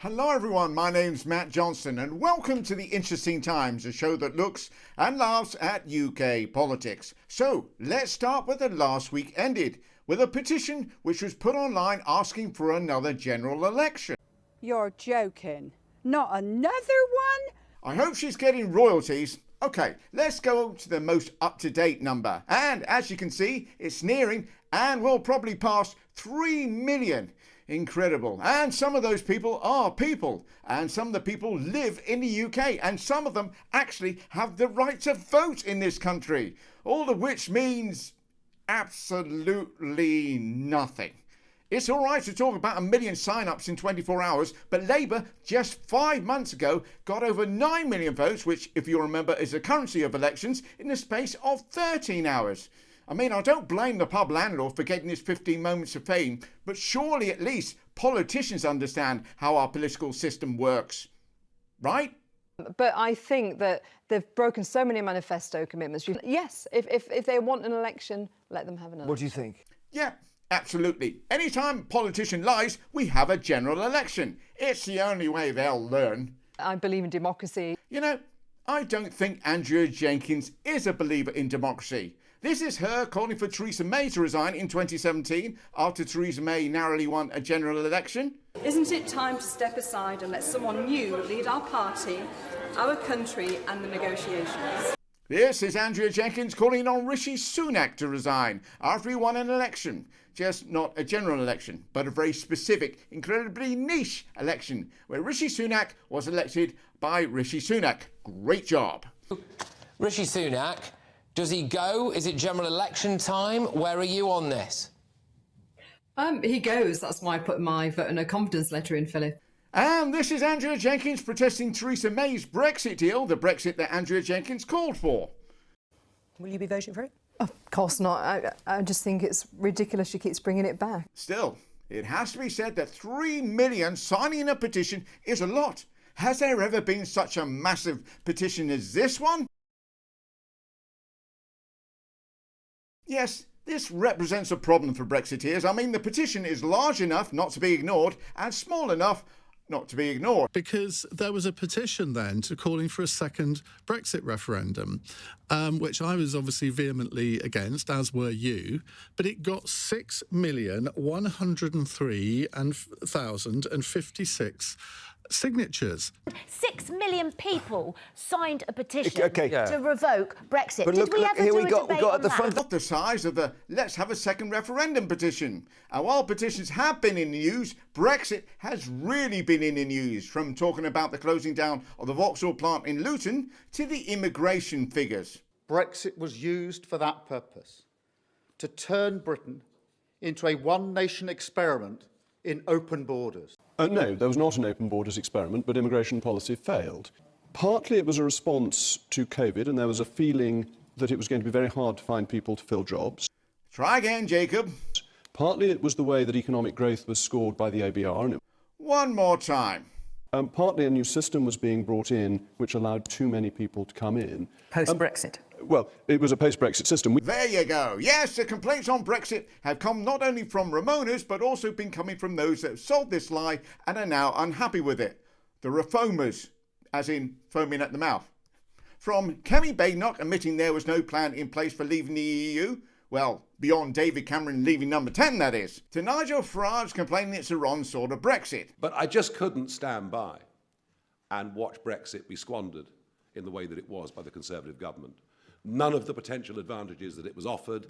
Hello everyone, my name's Matt Johnston and welcome to the Interesting Times, a show that looks and laughs at UK politics. So let's start with the last week ended, with a petition which was put online asking for another general election. You're joking. Not another one? I hope she's getting royalties. Okay, let's go to the most up-to-date number. And as you can see, it's nearing and will probably pass 3 million. Incredible. And some of those people are people, and some of the people live in the UK, and some of them actually have the right to vote in this country, all of which means absolutely nothing. It's all right to talk about 1 million sign-ups in 24 hours, but Labour just 5 months ago got over 9 million votes, which, if you remember, is the currency of elections, in the space of 13 hours. I mean, I don't blame the pub landlord for getting his 15 moments of fame, but surely at least politicians understand how our political system works, right? But I think that they've broken so many manifesto commitments. Yes, if they want an election, let them have an election. What do you think? Yeah, absolutely. Anytime a politician lies, we have a general election. It's the only way they'll learn. I believe in democracy. You know, I don't think Andrea Jenkins is a believer in democracy. This is her calling for Theresa May to resign in 2017 after Theresa May narrowly won a general election. Isn't it time to step aside and let someone new lead our party, our country and the negotiations? This is Andrea Jenkins calling on Rishi Sunak to resign after he won an election. Just not a general election, but a very specific, incredibly niche election where Rishi Sunak was elected by Rishi Sunak. Great job. Rishi Sunak, does he go? Is it general election time? Where are you on this? He goes. That's why I put my vote and no confidence letter in, Philip. And this is Andrea Jenkins protesting Theresa May's Brexit deal, the Brexit that Andrea Jenkins called for. Will you be voting for it? Of course not. I just think it's ridiculous she keeps bringing it back. Still, it has to be said that 3 million signing a petition is a lot. Has there ever been such a massive petition as this one? Yes, this represents a problem for Brexiteers. I mean, the petition is large enough not to be ignored and small enough not to be ignored. Because there was a petition then to calling for a second Brexit referendum, which I was obviously vehemently against, as were you, but it got 6,103,056 signatures. 6 million people signed a petition to revoke Brexit. But Did we ever do a debate on that? Not the size of the let's have a second referendum petition. And while petitions have been in the news, Brexit has really been in the news, from talking about the closing down of the Vauxhall plant in Luton to the immigration figures. Brexit was used for that purpose, to turn Britain into a one-nation experiment in open borders. No, there was not an open borders experiment, but immigration policy failed. Partly it was a response to COVID, and there was a feeling that it was going to be very hard to find people to fill jobs. Try again, Jacob. Partly it was the way that economic growth was scored by the ABR. One more time. Partly a new system was being brought in which allowed too many people to come in. Post-Brexit. Well, it was a post-Brexit system. There you go. Yes, the complaints on Brexit have come not only from Refoamers, but also been coming from those that have sold this lie and are now unhappy with it. The Refoamers, as in foaming at the mouth. From Kemi Badenoch admitting there was no plan in place for leaving the EU, well, beyond David Cameron leaving number 10, that is, to Nigel Farage complaining it's a wrong sort of Brexit. But I just couldn't stand by and watch Brexit be squandered in the way that it was by the Conservative government. None of the potential advantages that it was offered,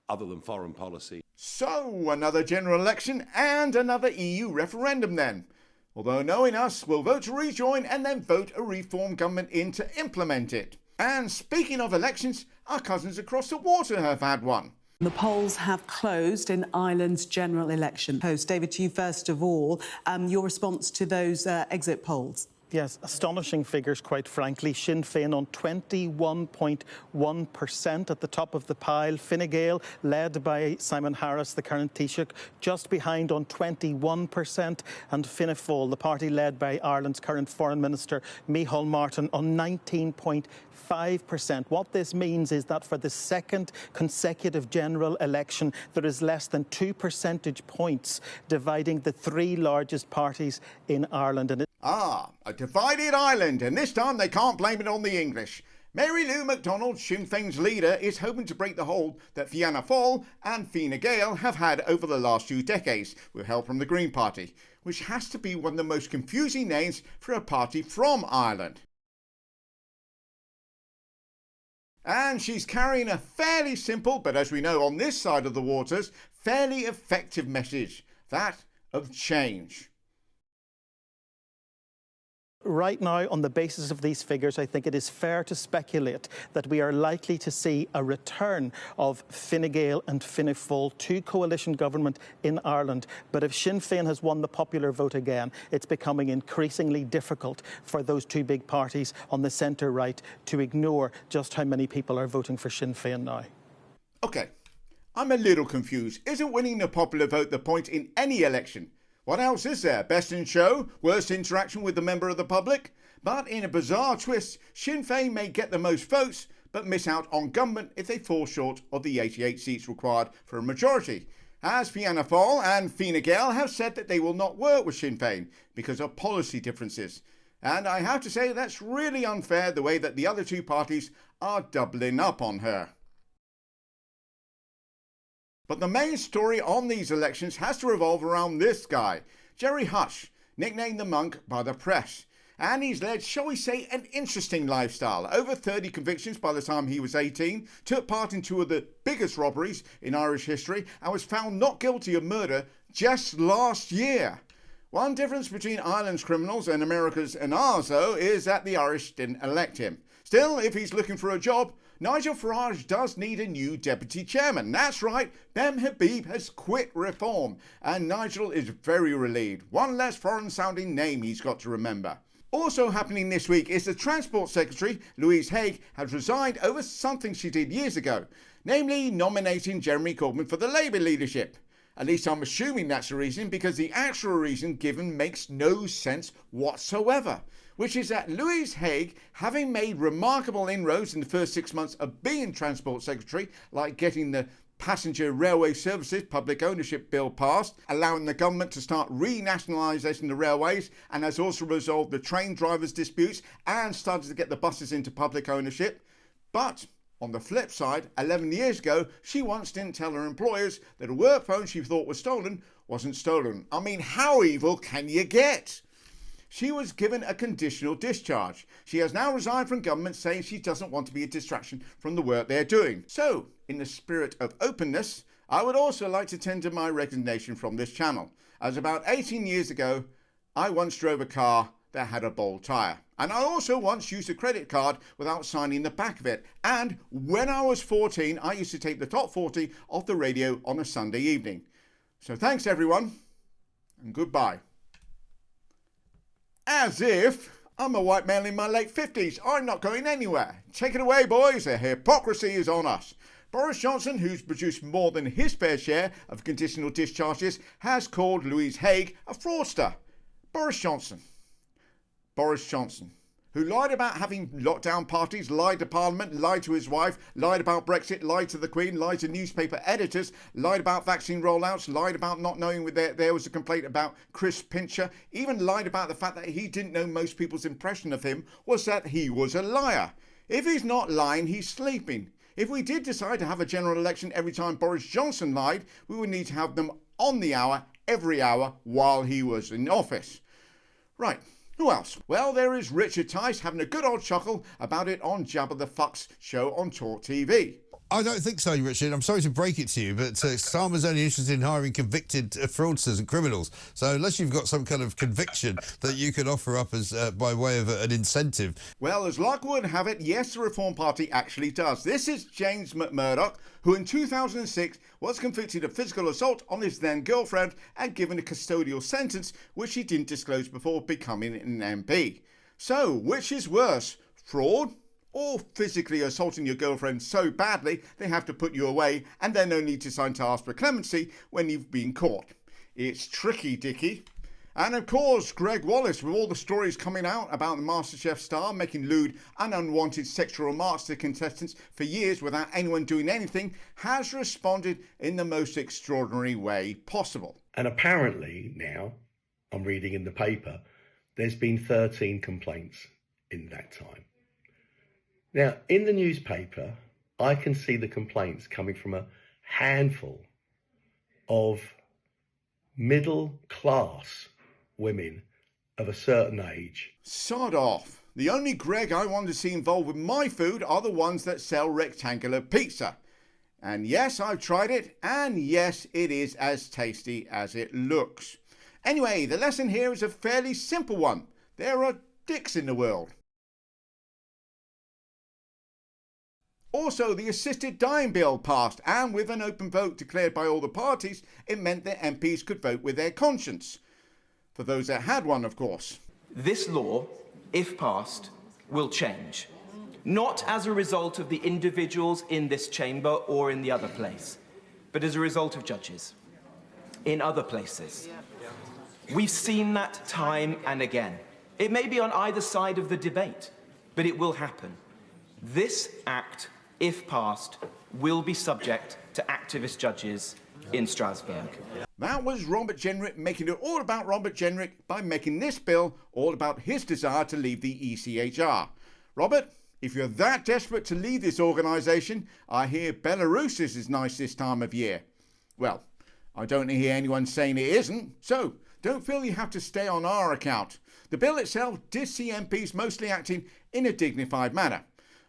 other than foreign policy. So, another general election and another EU referendum then. Although knowing us, we'll vote to rejoin and then vote a reform government in to implement it. And speaking of elections, our cousins across the water have had one. The polls have closed in Ireland's general election. David, to you first of all, your response to those exit polls? Yes, astonishing figures, quite frankly. Sinn Féin on 21.1% at the top of the pile. Fine Gael, led by Simon Harris, the current Taoiseach, just behind on 21%. And Fianna Fáil, the party led by Ireland's current Foreign Minister, Micheál Martin, on 19.5%. What this means is that for the second consecutive general election, there is less than 2 percentage points dividing the three largest parties in Ireland. And a divided Ireland, and this time they can't blame it on the English. Mary Lou MacDonald, Sinn Féin's leader, is hoping to break the hold that Fianna Fáil and Fine Gael have had over the last 2 decades, with help from the Green Party, which has to be one of the most confusing names for a party from Ireland. And she's carrying a fairly simple, but as we know on this side of the waters, fairly effective message, that of change. Right now, on the basis of these figures, I think it is fair to speculate that we are likely to see a return of Fine Gael and Fianna Fáil to coalition government in Ireland. But if Sinn Féin has won the popular vote again, it's becoming increasingly difficult for those two big parties on the centre-right to ignore just how many people are voting for Sinn Féin now. OK, I'm a little confused. Isn't winning the popular vote the point in any election? What else is there? Best in show? Worst interaction with the member of the public? But in a bizarre twist, Sinn Féin may get the most votes, but miss out on government if they fall short of the 88 seats required for a majority. As Fianna Fáil and Fine Gael have said that they will not work with Sinn Féin because of policy differences. And I have to say that's really unfair the way that the other two parties are doubling up on her. But the main story on these elections has to revolve around this guy, Gerry Hush, nicknamed the Monk by the press. And he's led, shall we say, an interesting lifestyle. Over 30 convictions by the time he was 18, took part in 2 of the biggest robberies in Irish history, and was found not guilty of murder just last year. One difference between Ireland's criminals and America's and ours, though, is that the Irish didn't elect him. Still, if he's looking for a job, Nigel Farage does need a new deputy chairman. That's right, Ben Habib has quit Reform, and Nigel is very relieved. One less foreign-sounding name he's got to remember. Also happening this week is the Transport Secretary, Louise Haigh, has resigned over something she did years ago, namely nominating Jeremy Corbyn for the Labour leadership. At least I'm assuming that's the reason, because the actual reason given makes no sense whatsoever. Which is that Louise Haigh, having made remarkable inroads in the first 6 months of being Transport Secretary, like getting the Passenger Railway Services Public Ownership Bill passed, allowing the government to start renationalising the railways, and has also resolved the train drivers' disputes and started to get the buses into public ownership. But on the flip side, 11 years ago, she once didn't tell her employers that a work phone she thought was stolen wasn't stolen. I mean, how evil can you get? She was given a conditional discharge. She has now resigned from government, saying she doesn't want to be a distraction from the work they're doing. So, in the spirit of openness, I would also like to tender my resignation from this channel, as about 18 years ago, I once drove a car that had a bald tyre. And I also once used a credit card without signing the back of it. And when I was 14, I used to take the top 40 off the radio on a Sunday evening. So thanks everyone, and goodbye. As if I'm a white male in my late 50s. I'm not going anywhere. Take it away, boys. The hypocrisy is on us. Boris Johnson, who's produced more than his fair share of conditional discharges, has called Louise Haigh a fraudster. Boris Johnson, who lied about having lockdown parties, lied to Parliament, lied to his wife, lied about Brexit, lied to the Queen, lied to newspaper editors, lied about vaccine rollouts, lied about not knowing there was a complaint about Chris Pincher, even lied about the fact that he didn't know most people's impression of him was that he was a liar. If he's not lying, he's sleeping. If we did decide to have a general election every time Boris Johnson lied, we would need to have them on the hour, every hour, while he was in office. Right. Who else? Well, there is Richard Tice having a good old chuckle about it on Jabba the Fuck's show on Talk TV. I don't think so, Richard. I'm sorry to break it to you, but Starmer's only interested in hiring convicted fraudsters and criminals. So unless you've got some kind of conviction that you can offer up as by way of an incentive. Well, as luck would have it, yes, the Reform Party actually does. This is James McMurdoch, who in 2006 was convicted of physical assault on his then girlfriend and given a custodial sentence, which he didn't disclose before becoming an MP. So, which is worse, fraud or physically assaulting your girlfriend so badly they have to put you away and then only decide to ask for clemency when you've been caught? It's tricky, Dickie. And of course, Greg Wallace, with all the stories coming out about the MasterChef star making lewd and unwanted sexual remarks to contestants for years without anyone doing anything, has responded in the most extraordinary way possible. And apparently now, I'm reading in the paper, there's been 13 complaints in that time. Now, in the newspaper, I can see the complaints coming from a handful of middle-class women of a certain age. Sod off. The only Greg I want to see involved with my food are the ones that sell rectangular pizza. And yes, I've tried it, and yes, it is as tasty as it looks. Anyway, the lesson here is a fairly simple one. There are dicks in the world. Also, the assisted dying bill passed, and with an open vote declared by all the parties, it meant that MPs could vote with their conscience. For those that had one, of course. This law, if passed, will change. Not as a result of the individuals in this chamber or in the other place, but as a result of judges in other places. We've seen that time and again. It may be on either side of the debate, but it will happen. This act, if passed, will be subject to activist judges in Strasbourg. That was Robert Jenrick making it all about Robert Jenrick by making this bill all about his desire to leave the ECHR. Robert, if you're that desperate to leave this organisation, I hear Belarus is nice this time of year. Well, I don't hear anyone saying it isn't, so don't feel you have to stay on our account. The bill itself did see MPs mostly acting in a dignified manner.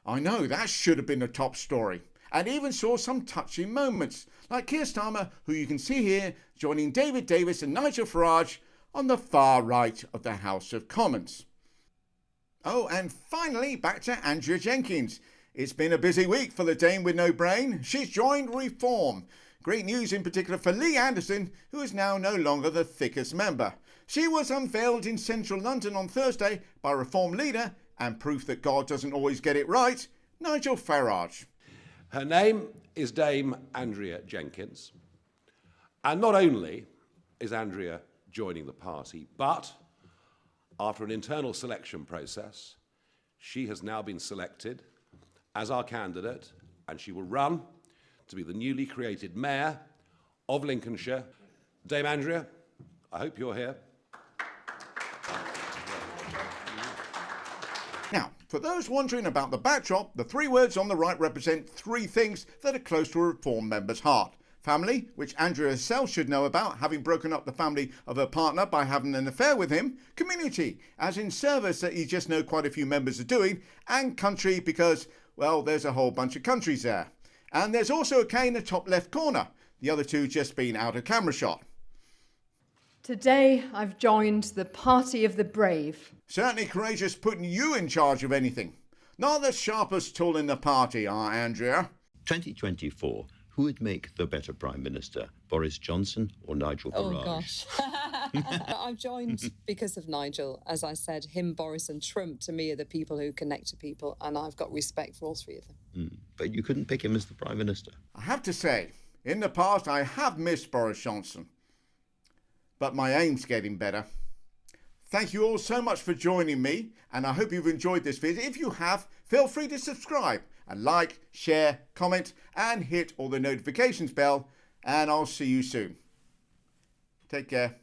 I know that should have been a top story, and even saw some touching moments, like Keir Starmer, who you can see here, joining David Davis and Nigel Farage on the far right of the House of Commons. Oh, and finally, back to Andrea Jenkyns. It's been a busy week for the Dame with no brain. She's joined Reform. Great news in particular for Lee Anderson, who is now no longer the thickest member. She was unveiled in central London on Thursday by Reform leader, and proof that God doesn't always get it right, Nigel Farage. Her name is Dame Andrea Jenkyns. And not only is Andrea joining the party, but after an internal selection process, she has now been selected as our candidate, and she will run to be the newly created mayor of Lincolnshire. Dame Andrea, I hope you're here. Now, for those wondering about the backdrop, the three words on the right represent three things that are close to a Reform member's heart. Family, which Andrea herself should know about, having broken up the family of her partner by having an affair with him. Community, as in service that you just know quite a few members are doing. And country, because, well, there's a whole bunch of countries there. And there's also a K in the top left corner, the other two just being out of camera shot. Today, I've joined the Party of the Brave. Certainly courageous putting you in charge of anything. Not the sharpest tool in the party, Andrea? 2024, who would make the better Prime Minister, Boris Johnson or Nigel Farage? Oh, gosh. I've joined because of Nigel. As I said, him, Boris and Trump, to me, are the people who connect to people, and I've got respect for all three of them. But you couldn't pick him as the Prime Minister. I have to say, in the past, I have missed Boris Johnson. But my aim's getting better. Thank you all so much for joining me, and I hope you've enjoyed this video. If you have, feel free to subscribe and like, share, comment, and hit all the notifications bell, and I'll see you soon. Take care.